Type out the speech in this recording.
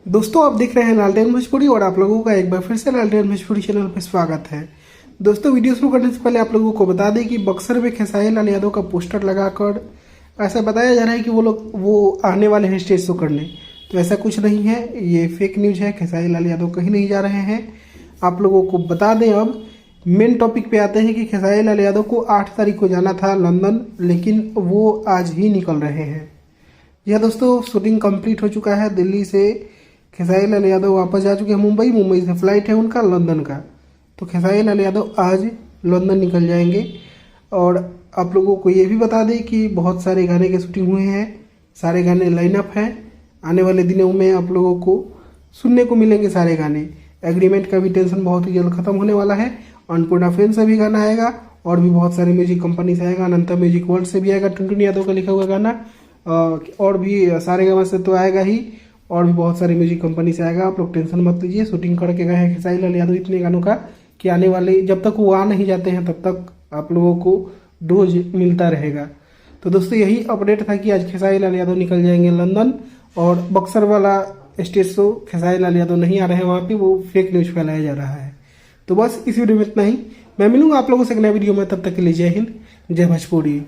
दोस्तों आप देख रहे हैं लालटेन भोजपुरी और आप लोगों का एक बार फिर से लालटेन भोजपुरी चैनल पर स्वागत है। दोस्तों वीडियो शुरू करने से पहले आप लोगों को बता दें कि बक्सर में खेसारी लाल यादव का पोस्टर लगाकर ऐसा बताया जा रहा है कि वो आने वाले हैं स्टेज शो करने। तो ऐसा कुछ नहीं है, ये फेक न्यूज है। खेसारी लाल यादव कहीं नहीं जा रहे हैं। आप लोगों को बता दें, अब मेन टॉपिक पे आते हैं कि खेसारी लाल यादव को 8 तारीख को जाना था लंदन, लेकिन वो आज ही निकल रहे हैं। यह दोस्तों शूटिंग कंप्लीट हो चुका है। दिल्ली से खेसारी लाल यादव वापस जा चुके हैं मुंबई से फ्लाइट है उनका लंदन का। तो खेसारी लाल यादव आज लंदन निकल जाएंगे। और आप लोगों को ये भी बता दें कि बहुत सारे गाने के शूटिंग हुए हैं, सारे गाने लाइनअप हैं। आने वाले दिनों में आप लोगों को सुनने को मिलेंगे सारे गाने। एग्रीमेंट का भी टेंशन बहुत ही जल्द खत्म होने वाला है। अन्नपूर्णा फिल्म से भी गाना आएगा और भी बहुत सारे म्यूजिक कंपनी से आएगा। अनंता म्यूजिक वर्ल्ड से भी आएगा टुनटुन यादव का लिखा हुआ गाना, और भी सारेगामा से तो आएगा ही, और भी बहुत सारे म्यूजिक कंपनी से आएगा। आप लोग टेंशन मत लीजिए। शूटिंग करके गए हैं खेसारी लाल यादव इतने गानों का कि आने वाले जब तक वो आ नहीं जाते हैं तब तक आप लोगों को डोज मिलता रहेगा। तो दोस्तों यही अपडेट था कि आज खेसारी लाल यादव निकल जाएंगे लंदन, और बक्सर वाला स्टेज शो खेसारी लाल यादव नहीं आ रहे हैं वहाँ पे, वो फेक न्यूज फैलाया जा रहा है। तो बस इस वीडियो में इतना ही। मैं मिलूंगा आप लोगों से एक नए वीडियो में, तब तक के लिए जय हिंद, जय भोजपुरी।